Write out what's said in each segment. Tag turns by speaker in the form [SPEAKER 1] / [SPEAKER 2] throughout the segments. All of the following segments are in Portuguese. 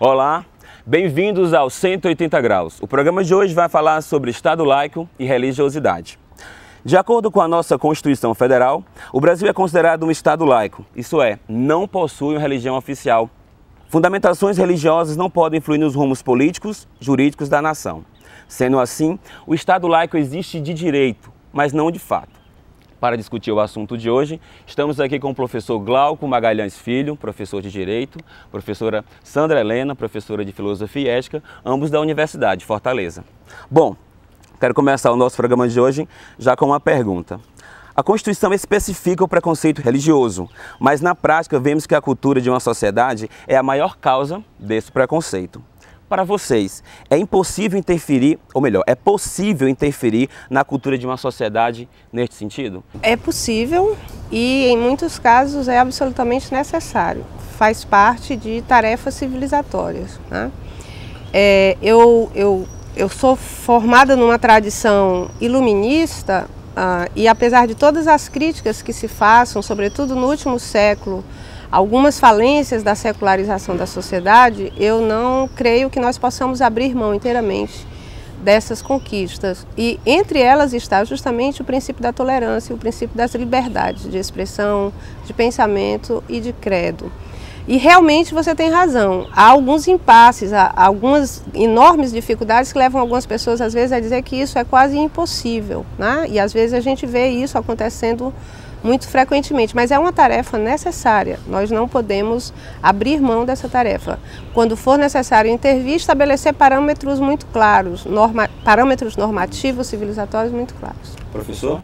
[SPEAKER 1] Olá, bem-vindos ao 180 Graus. O programa de hoje vai falar sobre Estado laico e religiosidade. De acordo com a nossa Constituição Federal, o Brasil é considerado um Estado laico, isso é, não possui uma religião oficial. Fundamentações religiosas não podem influir nos rumos políticos, jurídicos da nação. Sendo assim, o Estado laico existe de direito, mas não de fato. Para discutir o assunto de hoje, estamos aqui com o professor Glauco Magalhães Filho, professor de Direito, professora Sandra Helena, professora de Filosofia e Ética, ambos da Universidade de Fortaleza. Bom, quero começar o nosso programa de hoje já com uma pergunta. A Constituição especifica o preconceito religioso, mas na prática vemos que a cultura de uma sociedade é a maior causa desse preconceito. Para vocês, é impossível interferir, ou melhor, é possível interferir na cultura de uma sociedade neste sentido?
[SPEAKER 2] É possível e, em muitos casos, é absolutamente necessário. Faz parte de tarefas civilizatórias, né? Eu sou formada numa tradição iluminista e, apesar de todas as críticas que se façam, sobretudo no último século, algumas falências da secularização da sociedade, eu não creio que nós possamos abrir mão inteiramente dessas conquistas. E entre elas está justamente o princípio da tolerância, o princípio das liberdades de expressão, de pensamento e de credo. E realmente você tem razão, há alguns impasses, há algumas enormes dificuldades que levam algumas pessoas às vezes a dizer que isso é quase impossível, né? E às vezes a gente vê isso acontecendo muito frequentemente, mas é uma tarefa necessária, nós não podemos abrir mão dessa tarefa. Quando for necessário intervir, estabelecer parâmetros muito claros, parâmetros normativos, civilizatórios muito claros.
[SPEAKER 1] Professor?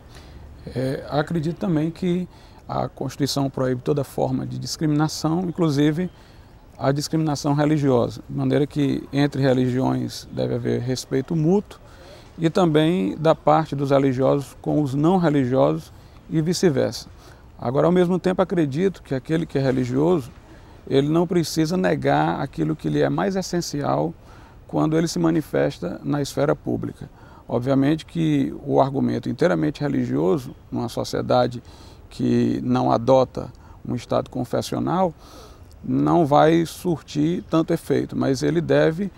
[SPEAKER 3] Acredito também que a Constituição proíbe toda forma de discriminação, inclusive a discriminação religiosa, de maneira que entre religiões deve haver respeito mútuo e também da parte dos religiosos com os não religiosos e vice-versa. Agora, ao mesmo tempo, acredito que aquele que é religioso, ele não precisa negar aquilo que lhe é mais essencial quando ele se manifesta na esfera pública. Obviamente que o argumento inteiramente religioso, numa sociedade que não adota um estado confessional, não vai surtir tanto efeito, mas ele deve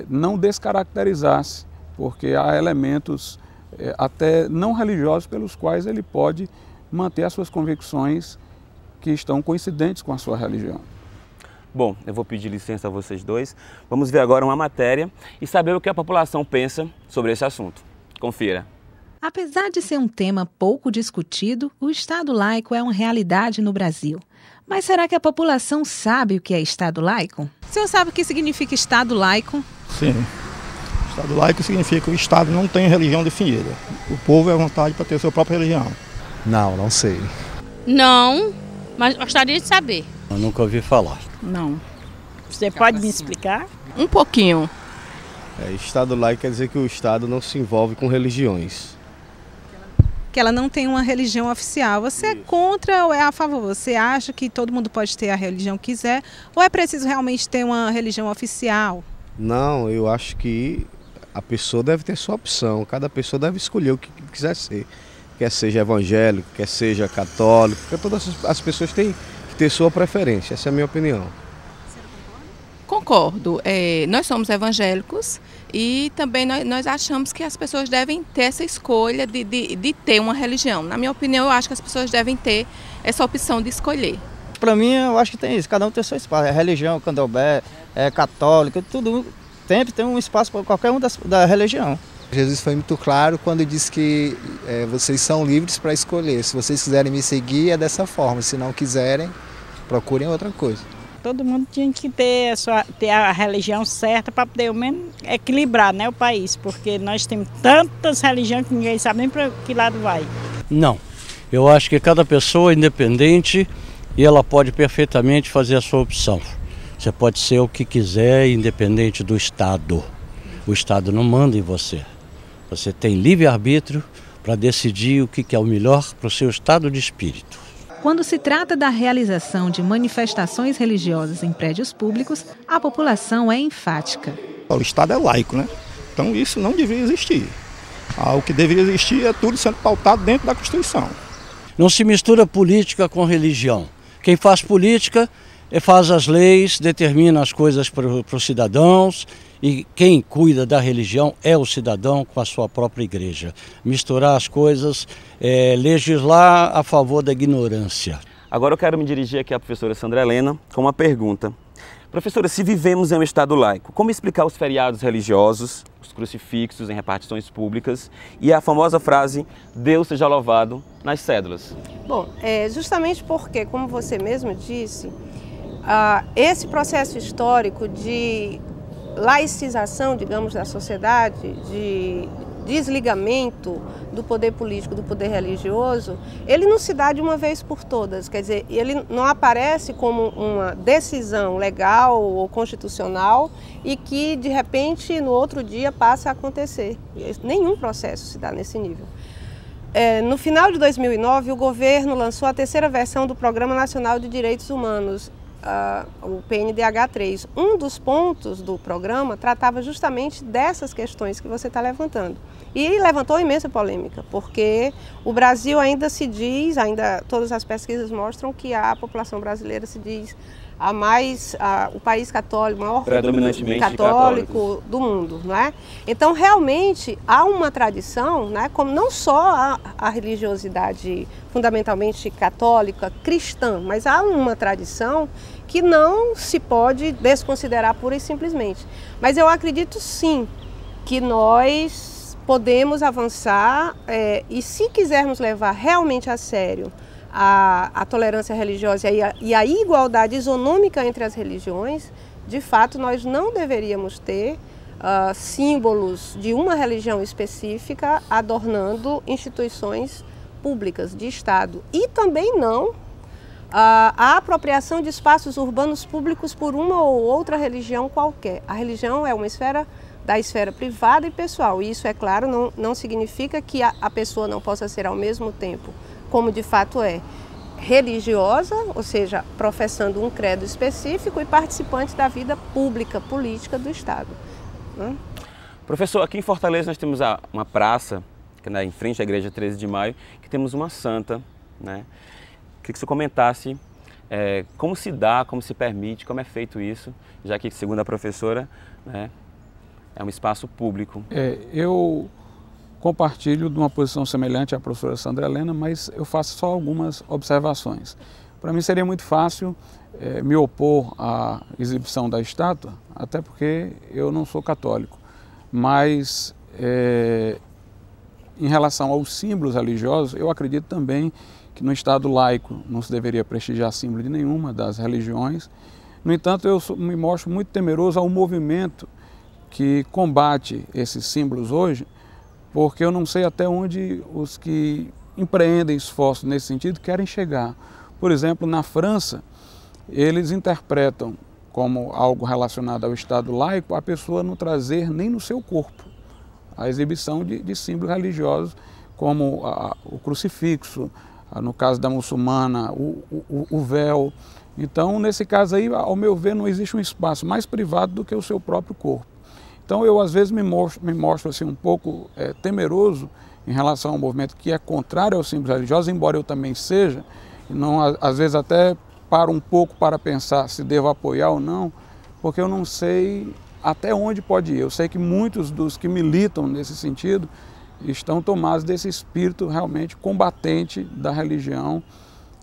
[SPEAKER 3] não descaracterizar-se, porque há elementos até não religiosos pelos quais ele pode manter as suas convicções que estão coincidentes com a sua religião.
[SPEAKER 1] Bom, eu vou pedir licença a vocês dois. Vamos ver agora uma matéria e saber o que a população pensa sobre esse assunto. Confira.
[SPEAKER 4] Apesar de ser um tema pouco discutido, o Estado laico é uma realidade no Brasil. Mas será que a população sabe o que é Estado laico? O senhor sabe o que significa Estado laico?
[SPEAKER 5] Sim. Estado laico significa que o Estado não tem religião definida. O povo é à vontade para ter sua própria religião.
[SPEAKER 6] Não sei.
[SPEAKER 7] Não, mas gostaria de saber.
[SPEAKER 6] Eu nunca ouvi falar.
[SPEAKER 8] Não. Você pode me explicar?
[SPEAKER 7] Um pouquinho.
[SPEAKER 9] Estado laico quer dizer que o Estado não se envolve com religiões.
[SPEAKER 4] Que ela não tem uma religião oficial. Você é contra ou é a favor? Você acha que todo mundo pode ter a religião que quiser ou é preciso realmente ter uma religião oficial?
[SPEAKER 9] Não, eu acho que a pessoa deve ter sua opção, cada pessoa deve escolher o que quiser ser. Quer seja evangélico, quer seja católico, porque todas as pessoas têm que ter sua preferência, essa é a minha opinião.
[SPEAKER 7] Concordo, nós somos evangélicos e também nós achamos que as pessoas devem ter essa escolha de ter uma religião. Na minha opinião, eu acho que as pessoas devem ter essa opção de escolher.
[SPEAKER 8] Para mim, eu acho que tem isso, cada um tem seu espaço, religião, candomblé, católica, tudo. Sempre tem um espaço para qualquer um da religião.
[SPEAKER 6] Jesus foi muito claro quando disse que vocês são livres para escolher. Se vocês quiserem me seguir, é dessa forma. Se não quiserem, procurem outra coisa.
[SPEAKER 8] Todo mundo tinha que ter a religião certa para poder, ao menos, equilibrar, né, o país. Porque nós temos tantas religiões que ninguém sabe nem para que lado vai.
[SPEAKER 10] Não. Eu acho que cada pessoa é independente e ela pode perfeitamente fazer a sua opção. Você pode ser o que quiser, independente do Estado. O Estado não manda em você. Você tem livre-arbítrio para decidir o que é o melhor para o seu estado de espírito.
[SPEAKER 4] Quando se trata da realização de manifestações religiosas em prédios públicos, a população é enfática.
[SPEAKER 5] O Estado é laico, né? Então isso não deveria existir. O que deveria existir é tudo sendo pautado dentro da Constituição.
[SPEAKER 10] Não se mistura política com religião. Quem faz política faz as leis, determina as coisas para os cidadãos, e quem cuida da religião é o cidadão com a sua própria igreja. Misturar as coisas, legislar a favor da ignorância.
[SPEAKER 1] Agora eu quero me dirigir aqui à professora Sandra Helena com uma pergunta. Professora, se vivemos em um Estado laico, como explicar os feriados religiosos, os crucifixos em repartições públicas e a famosa frase "Deus seja louvado" nas cédulas?
[SPEAKER 2] Bom, justamente porque, como você mesmo disse, esse processo histórico de laicização, digamos, da sociedade, de desligamento do poder político, do poder religioso, ele não se dá de uma vez por todas, quer dizer, ele não aparece como uma decisão legal ou constitucional e que, de repente, no outro dia passa a acontecer. Nenhum processo se dá nesse nível. No final de 2009, o governo lançou a terceira versão do Programa Nacional de Direitos Humanos, o PNDH3. Um dos pontos do programa tratava justamente dessas questões que você está levantando. E levantou imensa polêmica, porque o Brasil ainda se diz, todas as pesquisas mostram que a população brasileira se diz o país católico, o maior católico do mundo, não é? Então, realmente, há uma tradição, né, como não só a religiosidade fundamentalmente católica, cristã, mas há uma tradição que não se pode desconsiderar pura e simplesmente. Mas eu acredito, sim, que nós podemos avançar e, se quisermos levar realmente a sério a tolerância religiosa e a igualdade isonômica entre as religiões, de fato, nós não deveríamos ter símbolos de uma religião específica adornando instituições públicas de Estado. E também não a apropriação de espaços urbanos públicos por uma ou outra religião qualquer. A religião é uma esfera da esfera privada e pessoal. E isso, é claro, não significa que a pessoa não possa ser ao mesmo tempo, como de fato é, religiosa, ou seja, professando um credo específico, e participante da vida pública, política do Estado.
[SPEAKER 1] Professor, aqui em Fortaleza nós temos uma praça, que é em frente à Igreja 13 de Maio, que temos uma santa, né? Queria que você comentasse como se dá, como se permite, como é feito isso, já que, segundo a professora, né, é um espaço público.
[SPEAKER 3] Eu compartilho de uma posição semelhante à professora Sandra Helena, mas eu faço só algumas observações. Para mim seria muito fácil me opor à exibição da estátua, até porque eu não sou católico, mas em relação aos símbolos religiosos, eu acredito também que no Estado laico não se deveria prestigiar símbolo de nenhuma das religiões. No entanto, eu me mostro muito temeroso ao movimento que combate esses símbolos hoje, porque eu não sei até onde os que empreendem esforços nesse sentido querem chegar. Por exemplo, na França, eles interpretam como algo relacionado ao Estado laico a pessoa não trazer nem no seu corpo a exibição de símbolos religiosos, como o crucifixo, no caso da muçulmana, o véu. Então, nesse caso aí, ao meu ver, não existe um espaço mais privado do que o seu próprio corpo. Então, eu às vezes me mostro assim, um pouco temeroso em relação ao movimento que é contrário aos símbolos religiosos, embora eu também seja, não, às vezes até paro um pouco para pensar se devo apoiar ou não, porque eu não sei até onde pode ir. Eu sei que muitos dos que militam nesse sentido estão tomados desse espírito realmente combatente da religião,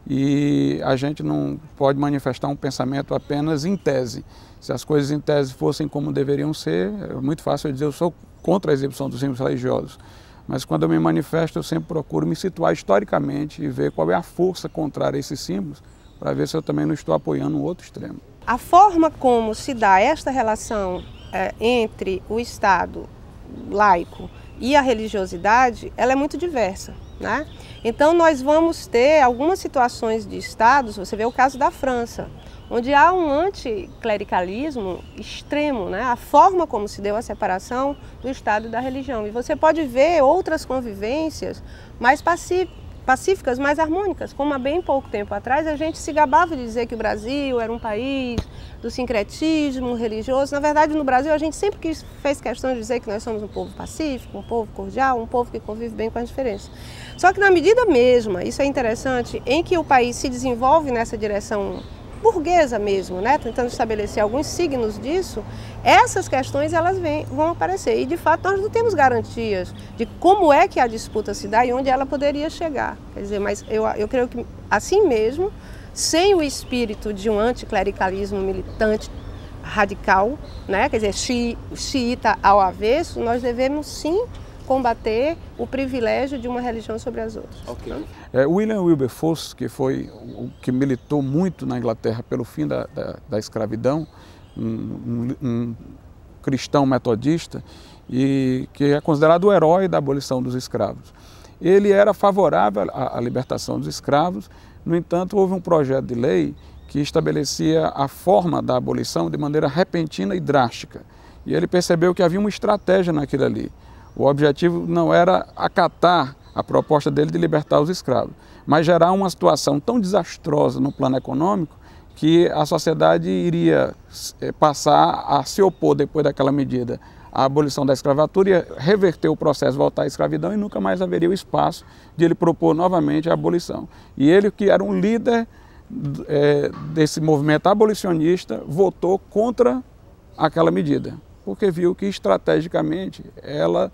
[SPEAKER 3] e a gente não pode manifestar um pensamento apenas em tese. Se as coisas em tese fossem como deveriam ser, é muito fácil eu dizer eu sou contra a exibição dos símbolos religiosos. Mas quando eu me manifesto, eu sempre procuro me situar historicamente e ver qual é a força contrária a esses símbolos, para ver se eu também não estou apoiando um outro extremo.
[SPEAKER 2] A forma como se dá esta relação entre o Estado laico e a religiosidade, ela é muito diversa, né? Então nós vamos ter algumas situações de estados, você vê o caso da França, onde há um anticlericalismo extremo, né? A forma como se deu a separação do Estado e da religião. E você pode ver outras convivências mais pacíficas, mais harmônicas, como há bem pouco tempo atrás a gente se gabava de dizer que o Brasil era um país do sincretismo religioso. Na verdade, no Brasil a gente sempre fez questão de dizer que nós somos um povo pacífico, um povo cordial, um povo que convive bem com as diferenças. Só que na medida mesma, isso é interessante, em que o país se desenvolve nessa direção burguesa mesmo, né? Tentando estabelecer alguns signos disso, essas questões elas vão aparecer. E de fato nós não temos garantias de como é que a disputa se dá e onde ela poderia chegar. Quer dizer, mas eu creio que assim mesmo, sem o espírito de um anticlericalismo militante radical, né? Quer dizer, xiita ao avesso, nós devemos sim combater o privilégio de uma religião sobre as outras.
[SPEAKER 3] Okay. William Wilberforce, que foi o que militou muito na Inglaterra pelo fim da escravidão, um cristão metodista, e que é considerado o herói da abolição dos escravos. Ele era favorável à libertação dos escravos, no entanto, houve um projeto de lei que estabelecia a forma da abolição de maneira repentina e drástica. E ele percebeu que havia uma estratégia naquilo ali. O objetivo não era acatar a proposta dele de libertar os escravos, mas gerar uma situação tão desastrosa no plano econômico que a sociedade iria passar a se opor depois daquela medida à abolição da escravatura, ia reverter o processo, voltar à escravidão e nunca mais haveria o espaço de ele propor novamente a abolição. E ele, que era um líder desse movimento abolicionista, votou contra aquela medida, porque viu que estrategicamente ela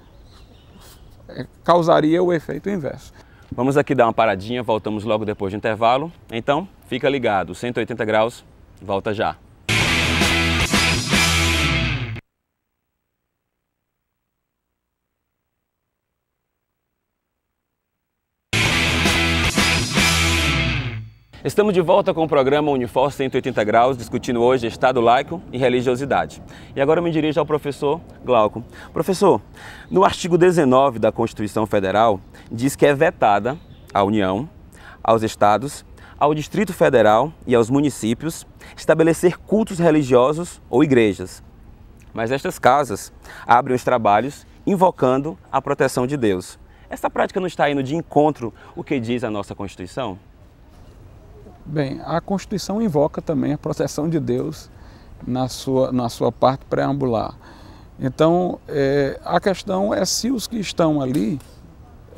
[SPEAKER 3] causaria o efeito inverso.
[SPEAKER 1] Vamos aqui dar uma paradinha, voltamos logo depois do intervalo. Então, fica ligado, 180 graus, volta já. Estamos de volta com o programa Unifor 180 graus, discutindo hoje Estado laico e religiosidade. E agora eu me dirijo ao professor Glauco. Professor, no artigo 19 da Constituição Federal, diz que é vetada à União, aos Estados, ao Distrito Federal e aos municípios estabelecer cultos religiosos ou igrejas. Mas estas casas abrem os trabalhos invocando a proteção de Deus. Essa prática não está indo de encontro ao que diz a nossa Constituição?
[SPEAKER 3] Bem, a Constituição invoca também a proteção de Deus na sua parte preambular. Então, a questão é se os que estão ali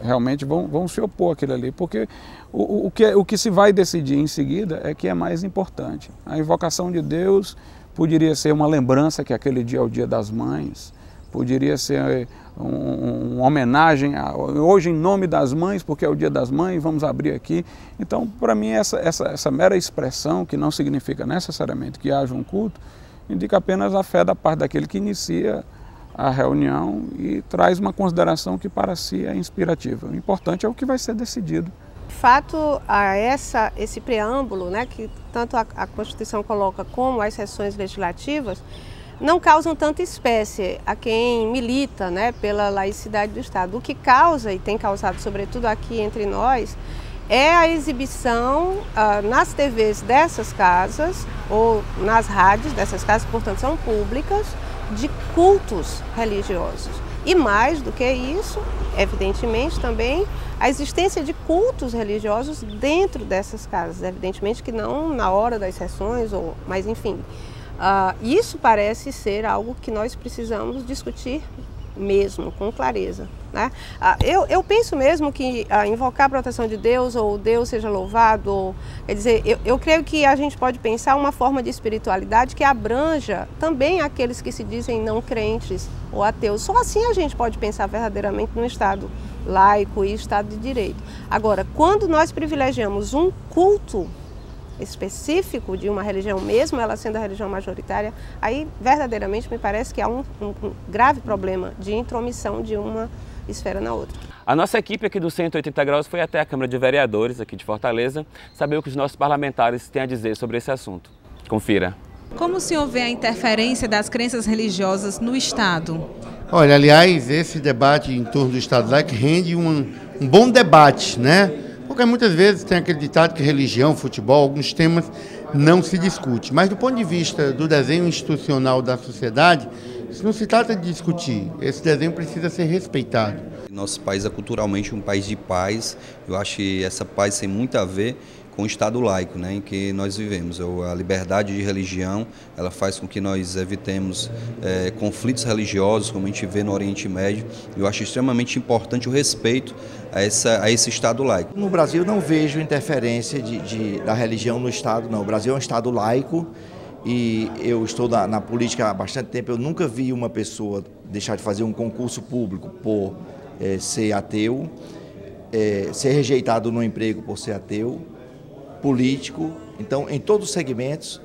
[SPEAKER 3] realmente vão se opor àquilo ali, porque o que se vai decidir em seguida é que é mais importante. A invocação de Deus poderia ser uma lembrança que aquele dia é o Dia das Mães, poderia ser uma homenagem hoje em nome das mães, porque é o Dia das Mães, vamos abrir aqui. Então, para mim, essa mera expressão, que não significa necessariamente que haja um culto, indica apenas a fé da parte daquele que inicia a reunião e traz uma consideração que para si é inspirativa. O importante é o que vai ser decidido.
[SPEAKER 2] De fato, esse preâmbulo, né, que tanto a Constituição coloca como as sessões legislativas, não causam tanta espécie a quem milita, né, pela laicidade do Estado. O que causa, e tem causado sobretudo aqui entre nós, é a exibição nas TVs dessas casas ou nas rádios dessas casas, portanto são públicas, de cultos religiosos. E mais do que isso, evidentemente também, a existência de cultos religiosos dentro dessas casas. Evidentemente que não na hora das sessões, mas enfim. Isso parece ser algo que nós precisamos discutir mesmo, com clareza, né? Eu penso mesmo que invocar a proteção de Deus, ou Deus seja louvado, quer dizer, eu creio que a gente pode pensar uma forma de espiritualidade que abranja também aqueles que se dizem não crentes ou ateus. Só assim a gente pode pensar verdadeiramente num Estado laico e Estado de Direito. Agora, quando nós privilegiamos um culto específico de uma religião, mesmo ela sendo a religião majoritária, aí verdadeiramente me parece que há um grave problema de intromissão de uma esfera na outra.
[SPEAKER 1] A nossa equipe aqui do 180 graus foi até a Câmara de Vereadores aqui de Fortaleza saber o que os nossos parlamentares têm a dizer sobre esse assunto. Confira.
[SPEAKER 4] Como o senhor vê a interferência das crenças religiosas no Estado?
[SPEAKER 11] Olha, aliás, esse debate em torno do Estado laico rende um bom debate, né? Porque muitas vezes tem aquele ditado que religião, futebol, alguns temas não se discute. Mas do ponto de vista do desenho institucional da sociedade, isso não se trata de discutir. Esse desenho precisa ser respeitado.
[SPEAKER 12] Nosso país é culturalmente um país de paz. Eu acho que essa paz tem muito a ver com o Estado laico, né, em que nós vivemos. A liberdade de religião, ela faz com que nós evitemos conflitos religiosos, como a gente vê no Oriente Médio. Eu acho extremamente importante o respeito a esse Estado laico.
[SPEAKER 13] No Brasil não vejo interferência da religião no Estado, não. O Brasil é um Estado laico e eu estou na política há bastante tempo. Eu nunca vi uma pessoa deixar de fazer um concurso público por ser ateu, ser rejeitado no emprego por ser ateu, político. Então, em todos os segmentos,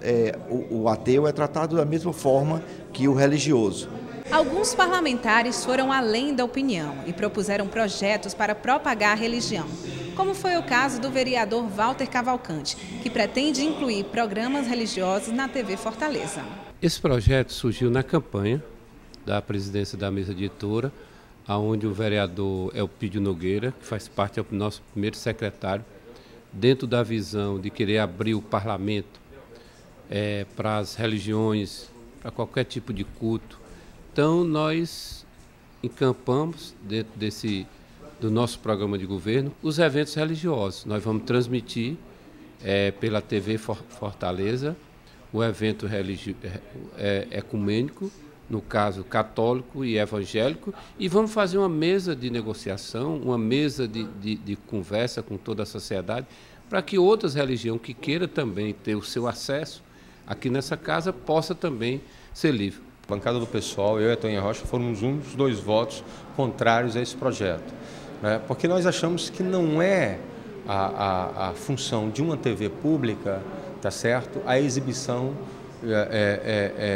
[SPEAKER 13] o ateu é tratado da mesma forma que o religioso.
[SPEAKER 4] Alguns parlamentares foram além da opinião e propuseram projetos para propagar a religião, como foi o caso do vereador Walter Cavalcante, que pretende incluir programas religiosos na TV Fortaleza.
[SPEAKER 14] Esse projeto surgiu na campanha da presidência da mesa diretora, onde o vereador Elpidio Nogueira, que faz parte, é o nosso primeiro secretário, dentro da visão de querer abrir o parlamento para as religiões, para qualquer tipo de culto. Então, nós encampamos, dentro do nosso programa de governo, os eventos religiosos. Nós vamos transmitir pela TV Fortaleza o evento ecumênico, no caso católico e evangélico, e vamos fazer uma mesa de negociação, uma mesa de conversa com toda a sociedade, para que outras religiões que queiram também ter o seu acesso aqui nessa casa possa também ser livre.
[SPEAKER 15] A bancada do pessoal, eu e a Toninha Rocha, fomos um dos 2 votos contrários a esse projeto, né? Porque nós achamos que não é a função de uma TV pública, tá certo, a exibição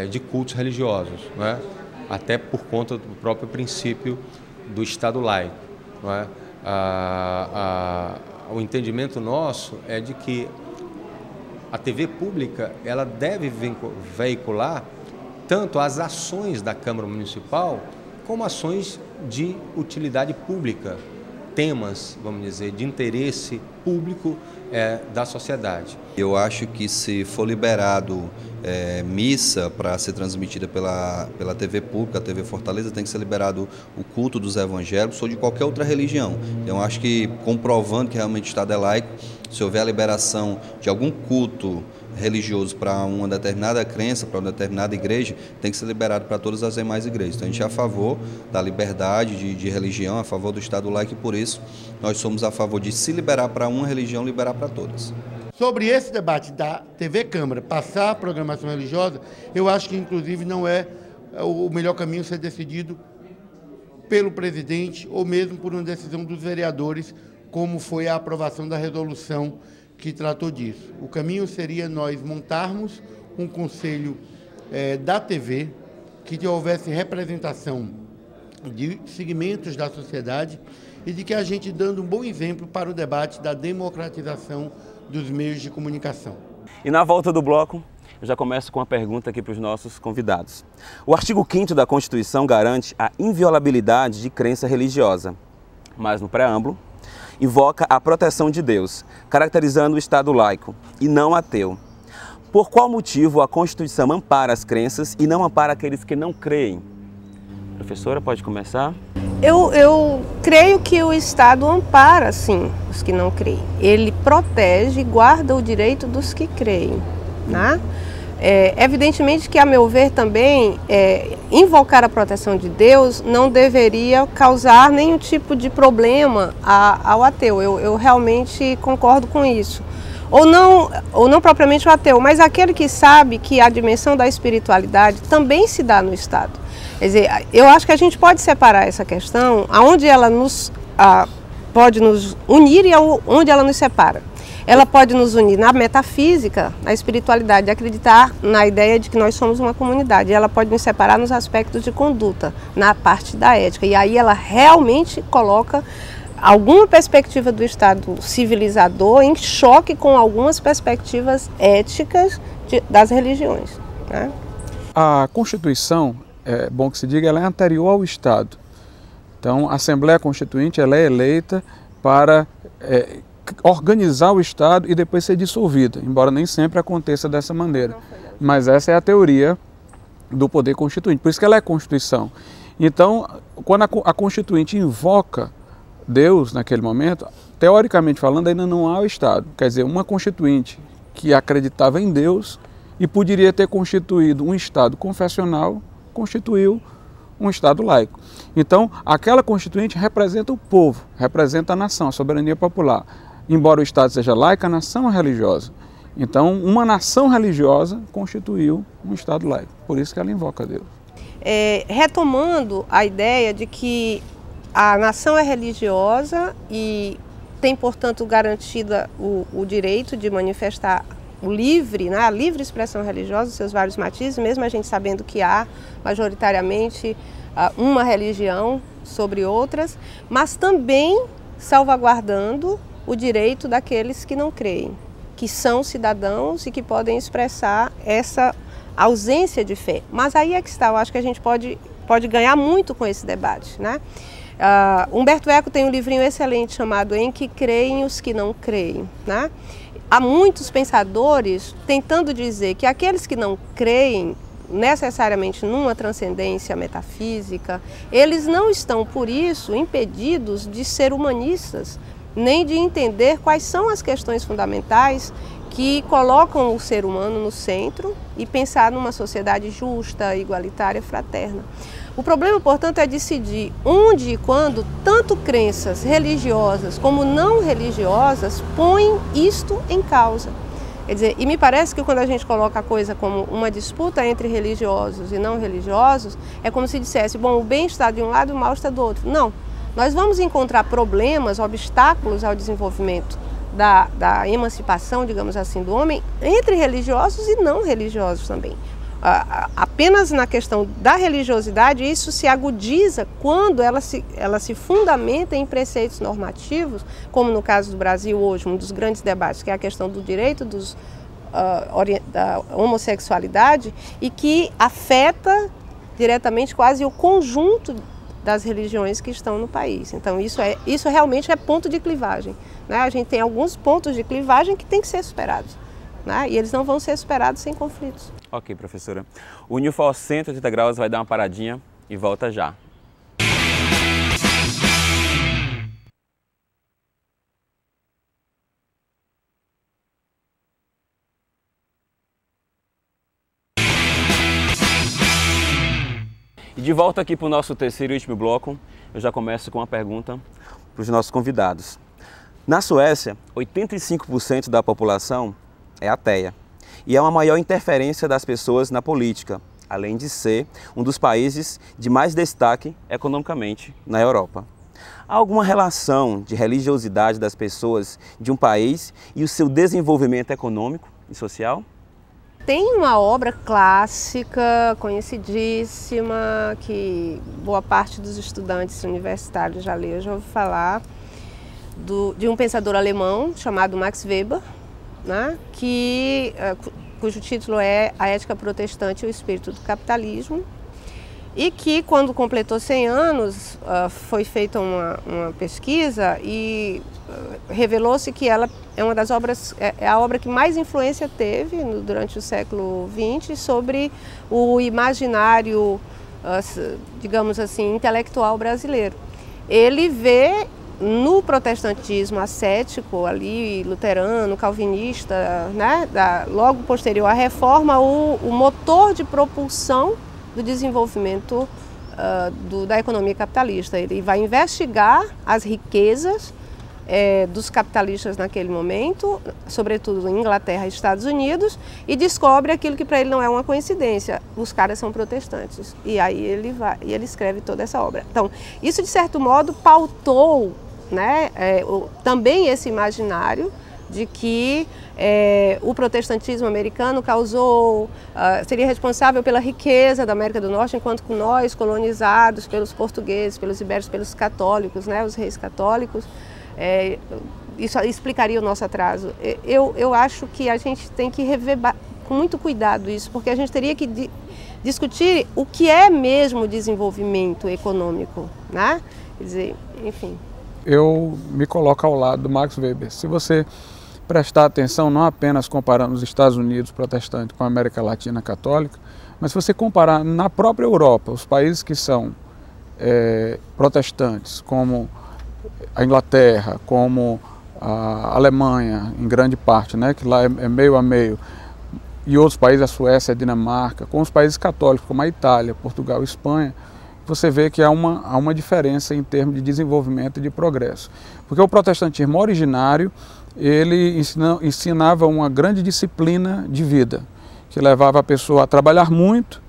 [SPEAKER 15] de cultos religiosos, não é? Até por conta do próprio princípio do Estado laico, não é? O entendimento nosso é de que a TV pública ela deve veicular tanto as ações da Câmara Municipal como ações de utilidade pública, temas, vamos dizer, de interesse público da sociedade.
[SPEAKER 12] Eu acho que se for liberado missa para ser transmitida pela TV pública, a TV Fortaleza, tem que ser liberado o culto dos evangélicos ou de qualquer outra religião. Eu acho que, comprovando que realmente o Estado é laico, se houver a liberação de algum culto religioso para uma determinada crença, para uma determinada igreja, tem que ser liberado para todas as demais igrejas. Então a gente é a favor da liberdade de religião, a favor do Estado laico, e por isso nós somos a favor de se liberar para uma religião, liberar para todas.
[SPEAKER 11] Sobre esse debate da TV Câmara passar a programação religiosa, eu acho que inclusive não é o melhor caminho ser decidido pelo presidente ou mesmo por uma decisão dos vereadores, como foi a aprovação da resolução que tratou disso. O caminho seria nós montarmos um conselho da TV, que houvesse representação de segmentos da sociedade e de que a gente dando um bom exemplo para o debate da democratização dos meios de comunicação.
[SPEAKER 1] E na volta do bloco, eu já começo com uma pergunta aqui para os nossos convidados. O artigo 5º da Constituição garante a inviolabilidade de crença religiosa, mas no preâmbulo, invoca a proteção de Deus, caracterizando o Estado laico e não ateu. Por qual motivo a Constituição ampara as crenças e não ampara aqueles que não creem? Professora, pode começar?
[SPEAKER 2] Eu creio que o Estado ampara, sim, os que não creem. Ele protege e guarda o direito dos que creem, né? Evidentemente que, a meu ver, também invocar a proteção de Deus não deveria causar nenhum tipo de problema ao ateu. Eu realmente concordo com isso. Ou não propriamente o ateu, mas aquele que sabe que a dimensão da espiritualidade também se dá no Estado. Quer dizer, eu acho que a gente pode separar essa questão, aonde ela pode nos unir e onde ela nos separa. Ela pode nos unir na metafísica, na espiritualidade, de acreditar na ideia de que nós somos uma comunidade. E ela pode nos separar nos aspectos de conduta, na parte da ética. E aí ela realmente coloca alguma perspectiva do Estado civilizador em choque com algumas perspectivas éticas das religiões, né?
[SPEAKER 3] A Constituição, é bom que se diga, ela é anterior ao Estado. Então, a Assembleia Constituinte ela é eleita para organizar o Estado e depois ser dissolvida, embora nem sempre aconteça dessa maneira. Mas essa é a teoria do poder constituinte, por isso que ela é Constituição. Então, quando a Constituinte invoca Deus naquele momento, teoricamente falando, ainda não há o Estado. Quer dizer, uma constituinte que acreditava em Deus e poderia ter constituído um Estado confessional, constituiu um Estado laico. Então, aquela constituinte representa o povo, representa a nação, a soberania popular. Embora o Estado seja laico, a nação é religiosa. Então, uma nação religiosa constituiu um Estado laico. Por isso que ela invoca Deus.
[SPEAKER 2] Retomando a ideia de que a nação é religiosa e tem, portanto, garantida o direito de manifestar o livre, né, a livre expressão religiosa, seus vários matizes, mesmo a gente sabendo que há majoritariamente uma religião sobre outras, mas também salvaguardando o direito daqueles que não creem, que são cidadãos e que podem expressar essa ausência de fé. Mas aí é que está, eu acho que a gente pode ganhar muito com esse debate, né? Humberto Eco tem um livrinho excelente chamado Em que creem os que não creem, né? Há muitos pensadores tentando dizer que aqueles que não creem necessariamente numa transcendência metafísica, eles não estão, por isso, impedidos de ser humanistas, nem de entender quais são as questões fundamentais que colocam o ser humano no centro e pensar numa sociedade justa, igualitária, fraterna. O problema, portanto, é decidir onde e quando tanto crenças religiosas como não religiosas põem isto em causa. Quer dizer, e me parece que quando a gente coloca a coisa como uma disputa entre religiosos e não religiosos, é como se dissesse, bom, o bem está de um lado e o mal está do outro. Não, nós vamos encontrar problemas, obstáculos ao desenvolvimento da emancipação, digamos assim, do homem entre religiosos e não religiosos também. Apenas na questão da religiosidade, isso se agudiza quando ela se fundamenta em preceitos normativos, como no caso do Brasil hoje, um dos grandes debates, que é a questão do direito da homossexualidade, e que afeta diretamente quase o conjunto das religiões que estão no país. Então isso realmente é ponto de clivagem, né? A gente tem alguns pontos de clivagem que têm que ser superados, né? E eles não vão ser superados sem conflitos.
[SPEAKER 1] Ok, professora. O Newfor 180 graus vai dar uma paradinha e volta já. E de volta aqui para o nosso terceiro e último bloco, eu já começo com uma pergunta para os nossos convidados. Na Suécia, 85% da população é ateia. E é uma maior interferência das pessoas na política, além de ser um dos países de mais destaque economicamente na Europa. Há alguma relação de religiosidade das pessoas de um país e o seu desenvolvimento econômico e social?
[SPEAKER 2] Tem uma obra clássica, conhecidíssima, que boa parte dos estudantes universitários já leu, já ouviu falar, de um pensador alemão chamado Max Weber, né, cujo título é A Ética Protestante e o Espírito do Capitalismo, e que, quando completou 100 anos, foi feita uma pesquisa e revelou-se que ela é uma das obras, é a obra que mais influência teve durante o século XX sobre o imaginário, digamos assim, intelectual brasileiro. Ele vê no protestantismo ascético, ali, luterano, calvinista, né, logo posterior à reforma, o motor de propulsão do desenvolvimento da economia capitalista. Ele vai investigar as riquezas dos capitalistas naquele momento, sobretudo em Inglaterra e Estados Unidos, e descobre aquilo que para ele não é uma coincidência: os caras são protestantes. E aí ele escreve toda essa obra. Então, isso de certo modo pautou, né, também esse imaginário de que o protestantismo americano seria responsável pela riqueza da América do Norte, enquanto que nós, colonizados pelos portugueses, pelos ibéricos, pelos católicos, né, os reis católicos, isso explicaria o nosso atraso. Eu acho que a gente tem que rever com muito cuidado isso, porque a gente teria que discutir o que é mesmo desenvolvimento econômico, né? Quer dizer, enfim.
[SPEAKER 3] Eu me coloco ao lado do Max Weber. Se você prestar atenção, não apenas comparando os Estados Unidos protestantes com a América Latina católica, mas se você comparar na própria Europa, os países que são protestantes, como a Inglaterra, como a Alemanha, em grande parte, né, que lá é meio a meio, e outros países, a Suécia, a Dinamarca, com os países católicos, como a Itália, Portugal e Espanha, você vê que há uma diferença em termos de desenvolvimento e de progresso. Porque o protestantismo originário, ele ensinava uma grande disciplina de vida, que levava a pessoa a trabalhar muito,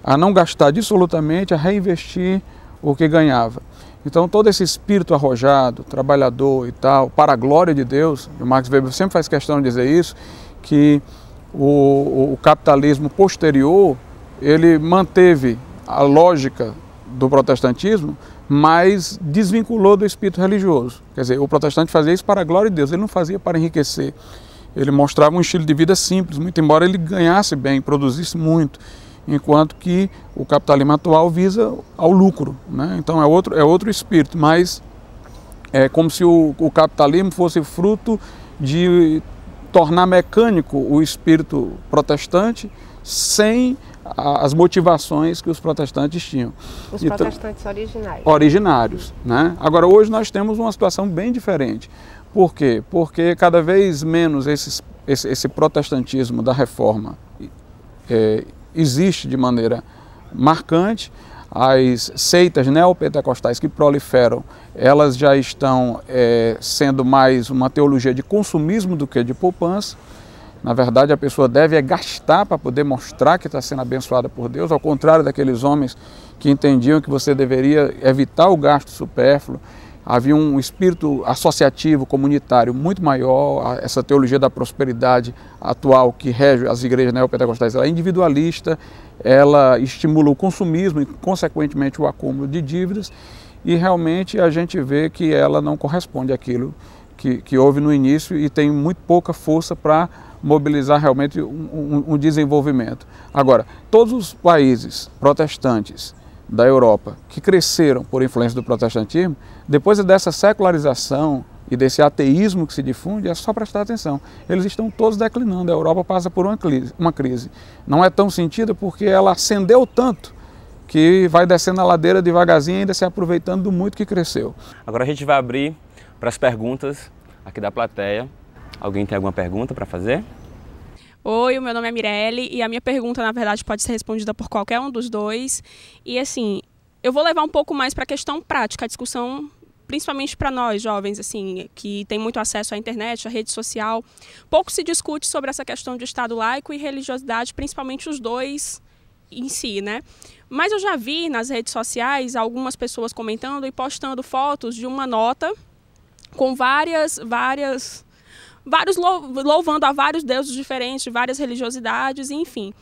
[SPEAKER 3] a não gastar absolutamente, a reinvestir o que ganhava. Então todo esse espírito arrojado, trabalhador e tal, para a glória de Deus, o Max Weber sempre faz questão de dizer isso, que o capitalismo posterior, ele manteve a lógica do protestantismo, mas desvinculou do espírito religioso. Quer dizer, o protestante fazia isso para a glória de Deus, ele não fazia para enriquecer. Ele mostrava um estilo de vida simples, muito embora ele ganhasse bem, produzisse muito, enquanto que o capitalismo atual visa ao lucro, né? Então é outro espírito, mas é como se o capitalismo fosse fruto de tornar mecânico o espírito protestante sem as motivações que os protestantes tinham.
[SPEAKER 2] Os protestantes originários.
[SPEAKER 3] Originários, né? Agora, hoje nós temos uma situação bem diferente. Por quê? Porque cada vez menos esse protestantismo da reforma existe de maneira marcante. As seitas neopentecostais que proliferam, elas já estão sendo mais uma teologia de consumismo do que de poupança. Na verdade, a pessoa deve gastar para poder mostrar que está sendo abençoada por Deus, ao contrário daqueles homens que entendiam que você deveria evitar o gasto supérfluo. Havia um espírito associativo, comunitário muito maior. Essa teologia da prosperidade atual que rege as igrejas neopentecostais, ela é individualista, ela estimula o consumismo e, consequentemente, o acúmulo de dívidas, e realmente a gente vê que ela não corresponde àquilo que houve no início e tem muito pouca força para mobilizar realmente um desenvolvimento. Agora, todos os países protestantes da Europa que cresceram por influência do protestantismo, depois dessa secularização e desse ateísmo que se difunde, é só prestar atenção. Eles estão todos declinando, a Europa passa por uma crise. Não é tão sentida porque ela ascendeu tanto que vai descendo a ladeira devagarzinho, ainda se aproveitando do muito que cresceu.
[SPEAKER 1] Agora a gente vai abrir para as perguntas aqui da plateia. Alguém tem alguma pergunta para fazer?
[SPEAKER 16] Oi, o meu nome é Mirelle e a minha pergunta, na verdade, pode ser respondida por qualquer um dos dois. E assim, eu vou levar um pouco mais para a questão prática, a discussão, principalmente para nós jovens, assim, que tem muito acesso à internet, à rede social. Pouco se discute sobre essa questão de Estado laico e religiosidade, principalmente os dois em si, né? Mas eu já vi nas redes sociais algumas pessoas comentando e postando fotos de uma nota com louvando a vários deuses diferentes, várias religiosidades, enfim.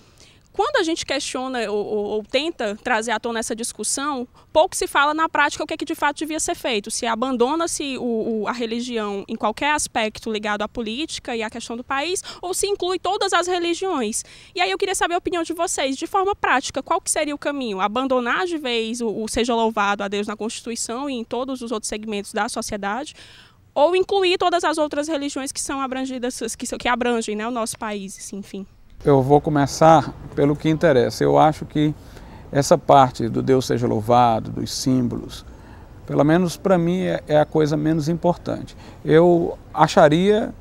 [SPEAKER 16] Quando a gente questiona ou tenta trazer à tona essa discussão, pouco se fala na prática o que é que de fato devia ser feito. Se abandona-se a religião em qualquer aspecto ligado à política e à questão do país, ou se inclui todas as religiões. E aí eu queria saber a opinião de vocês, de forma prática, qual que seria o caminho? Abandonar de vez o seja louvado a Deus na Constituição e em todos os outros segmentos da sociedade, ou incluir todas as outras religiões que são abrangidas, que abrangem, né, o nosso país, enfim.
[SPEAKER 3] Eu vou começar pelo que interessa. Eu acho que essa parte do Deus seja louvado, dos símbolos, pelo menos para mim é a coisa menos importante. Eu acharia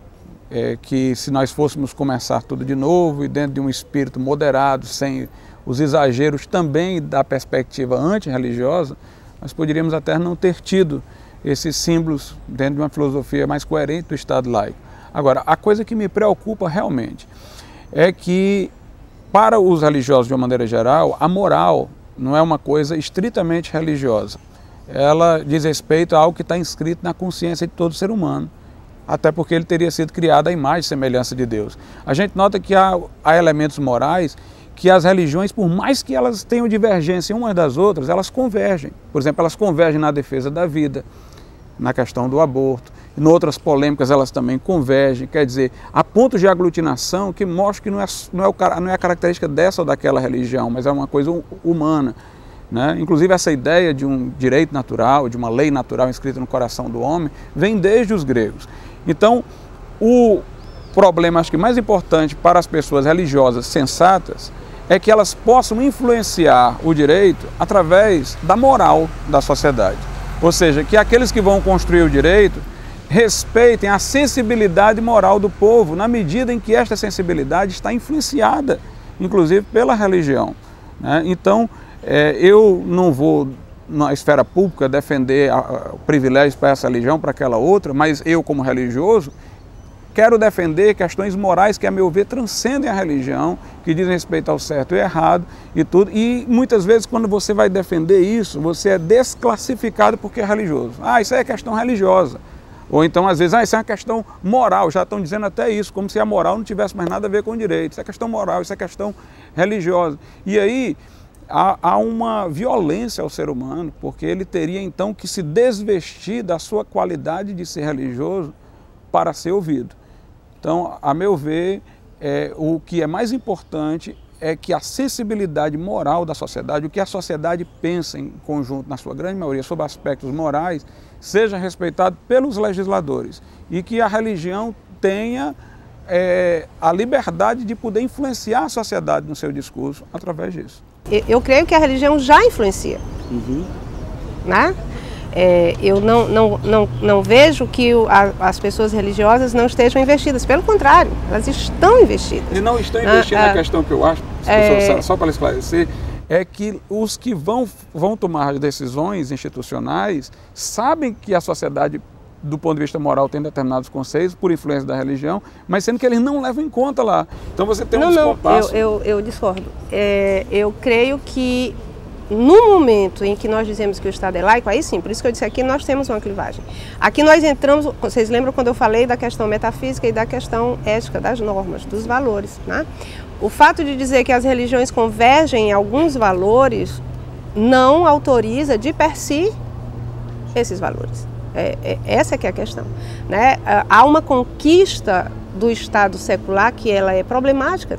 [SPEAKER 3] que se nós fôssemos começar tudo de novo e dentro de um espírito moderado, sem os exageros também da perspectiva antirreligiosa, nós poderíamos até não ter tido esses símbolos dentro de uma filosofia mais coerente do Estado laico. Agora, a coisa que me preocupa realmente é que, para os religiosos de uma maneira geral, a moral não é uma coisa estritamente religiosa. Ela diz respeito a algo que está inscrito na consciência de todo ser humano, até porque ele teria sido criado à imagem e semelhança de Deus. A gente nota que há elementos morais que as religiões, por mais que elas tenham divergência umas das outras, elas convergem. Por exemplo, elas convergem na defesa da vida, na questão do aborto. Em outras polêmicas elas também convergem, quer dizer, há pontos de aglutinação que mostram que não é a característica dessa ou daquela religião, mas é uma coisa humana, né? Inclusive essa ideia de um direito natural, de uma lei natural inscrita no coração do homem, vem desde os gregos. Então, o problema, acho que mais importante para as pessoas religiosas sensatas é que elas possam influenciar o direito através da moral da sociedade. Ou seja, que aqueles que vão construir o direito respeitem a sensibilidade moral do povo, na medida em que esta sensibilidade está influenciada, inclusive pela religião, né? Então, eu não vou, na esfera pública, defender privilégios para essa religião, para aquela outra, mas eu, como religioso, quero defender questões morais que, a meu ver, transcendem a religião, que dizem respeito ao certo e errado e tudo. E muitas vezes, quando você vai defender isso, você é desclassificado porque é religioso. Ah, isso aí é questão religiosa. Ou então, às vezes, isso é uma questão moral. Já estão dizendo até isso, como se a moral não tivesse mais nada a ver com o direito. Isso é questão moral, isso é questão religiosa. E aí há uma violência ao ser humano, porque ele teria então que se desvestir da sua qualidade de ser religioso para ser ouvido. Então, a meu ver, o que é mais importante é que a sensibilidade moral da sociedade, o que a sociedade pensa em conjunto, na sua grande maioria, sobre aspectos morais, seja respeitado pelos legisladores e que a religião tenha a liberdade de poder influenciar a sociedade no seu discurso através disso.
[SPEAKER 2] Eu creio que a religião já influencia, né? Eu não vejo que as pessoas religiosas não estejam investidas, pelo contrário, elas estão investidas.
[SPEAKER 3] E não estão investindo na questão que eu acho, só para esclarecer, é que os que vão tomar decisões institucionais sabem que a sociedade, do ponto de vista moral, tem determinados conceitos por influência da religião, mas sendo que eles não levam em conta lá. Então você tem um descompasso.
[SPEAKER 2] Eu discordo. Eu creio que no momento em que nós dizemos que o Estado é laico, aí sim, por isso que eu disse aqui, nós temos uma clivagem. Aqui nós entramos, vocês lembram quando eu falei da questão metafísica e da questão ética, das normas, dos valores, né? O fato de dizer que as religiões convergem em alguns valores não autoriza de per si esses valores. Essa é que é a questão, né? Há uma conquista do Estado secular que ela é problemática,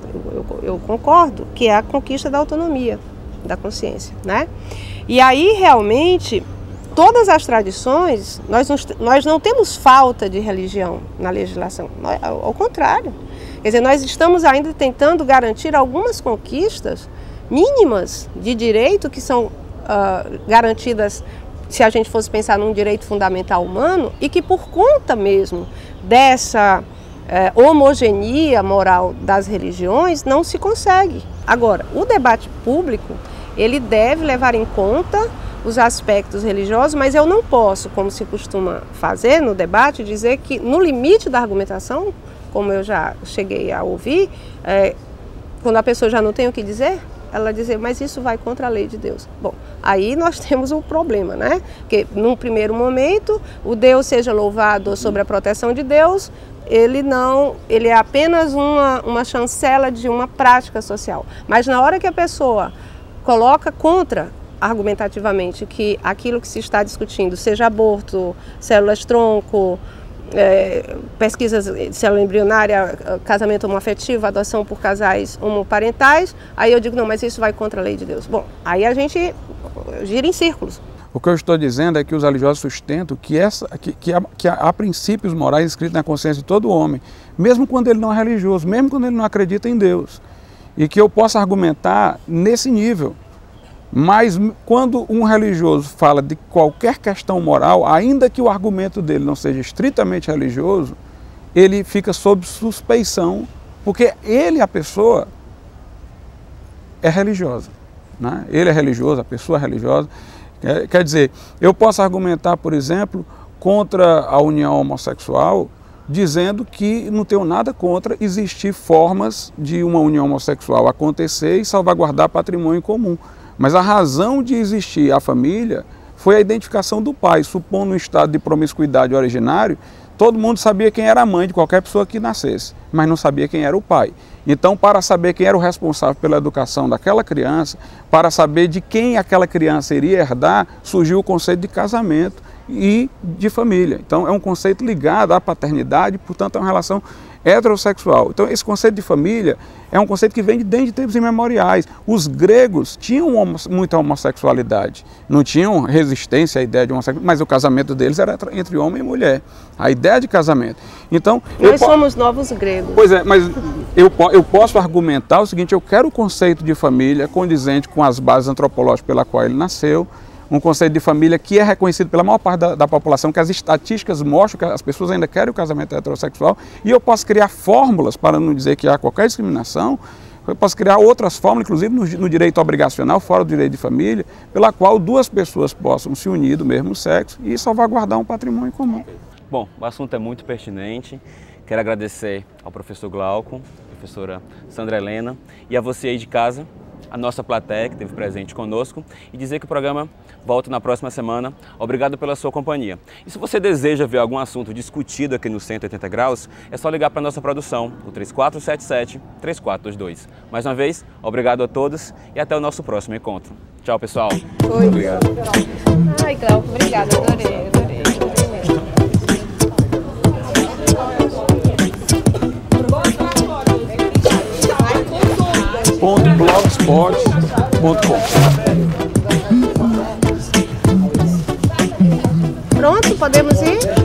[SPEAKER 2] eu concordo, que é a conquista da autonomia, da consciência, né? E aí realmente todas as tradições, nós não temos falta de religião na legislação, ao contrário. Quer dizer, nós estamos ainda tentando garantir algumas conquistas mínimas de direito que são garantidas, se a gente fosse pensar num direito fundamental humano, e que por conta mesmo dessa homogeneia moral das religiões não se consegue. Agora, o debate público, ele deve levar em conta os aspectos religiosos, mas eu não posso, como se costuma fazer no debate, dizer que no limite da argumentação, como eu já cheguei a ouvir, quando a pessoa já não tem o que dizer, ela dizer, mas isso vai contra a lei de Deus. Bom, aí nós temos um problema, né? Porque num primeiro momento, o Deus seja louvado sobre a proteção de Deus, ele é apenas uma chancela de uma prática social. Mas na hora que a pessoa coloca contra, argumentativamente, que aquilo que se está discutindo, seja aborto, células-tronco, pesquisas de célula embrionária, casamento homoafetivo, adoção por casais homoparentais, aí eu digo, não, mas isso vai contra a lei de Deus. Bom, aí a gente gira em círculos.
[SPEAKER 3] O que eu estou dizendo é que os religiosos sustentam que há princípios morais escritos na consciência de todo homem, mesmo quando ele não é religioso, mesmo quando ele não acredita em Deus. E que eu possa argumentar nesse nível. Mas quando um religioso fala de qualquer questão moral, ainda que o argumento dele não seja estritamente religioso, ele fica sob suspeição, porque ele, a pessoa, é religiosa, né? Ele é religioso, a pessoa é religiosa. Quer dizer, eu posso argumentar, por exemplo, contra a união homossexual, dizendo que não tenho nada contra existir formas de uma união homossexual acontecer e salvaguardar patrimônio comum. Mas a razão de existir a família foi a identificação do pai. Supondo um estado de promiscuidade originário, todo mundo sabia quem era a mãe de qualquer pessoa que nascesse, mas não sabia quem era o pai. Então, para saber quem era o responsável pela educação daquela criança, para saber de quem aquela criança iria herdar, surgiu o conceito de casamento e de família. Então, é um conceito ligado à paternidade, portanto, é uma relação heterossexual. Então, esse conceito de família é um conceito que vem desde tempos imemoriais. Os gregos tinham muita homossexualidade, não tinham resistência à ideia de homossexualidade, mas o casamento deles era entre homem e mulher, a ideia de casamento. Então,
[SPEAKER 2] nós somos novos gregos.
[SPEAKER 3] Pois é, mas eu posso argumentar o seguinte, eu quero o conceito de família condizente com as bases antropológicas pela qual ele nasceu, um conceito de família que é reconhecido pela maior parte da população, que as estatísticas mostram que as pessoas ainda querem o casamento heterossexual, e eu posso criar fórmulas para não dizer que há qualquer discriminação. Eu posso criar outras fórmulas, inclusive no direito obrigacional, fora do direito de família, pela qual duas pessoas possam se unir do mesmo sexo e salvaguardar um patrimônio comum.
[SPEAKER 1] Bom, o assunto é muito pertinente. Quero agradecer ao professor Glauco, professora Sandra Helena, e a você aí de casa, a nossa plateia que esteve presente conosco, e dizer que o programa volta na próxima semana. Obrigado pela sua companhia. E se você deseja ver algum assunto discutido aqui no 180 graus, é só ligar para a nossa produção, o 3477-3422. Mais uma vez, obrigado a todos e até o nosso próximo encontro. Tchau, pessoal.
[SPEAKER 2] Oi.
[SPEAKER 1] Obrigado.
[SPEAKER 2] Ai, Glauco, obrigada. Adorei.
[SPEAKER 3] .blogspot.com.
[SPEAKER 2] Pronto, podemos ir?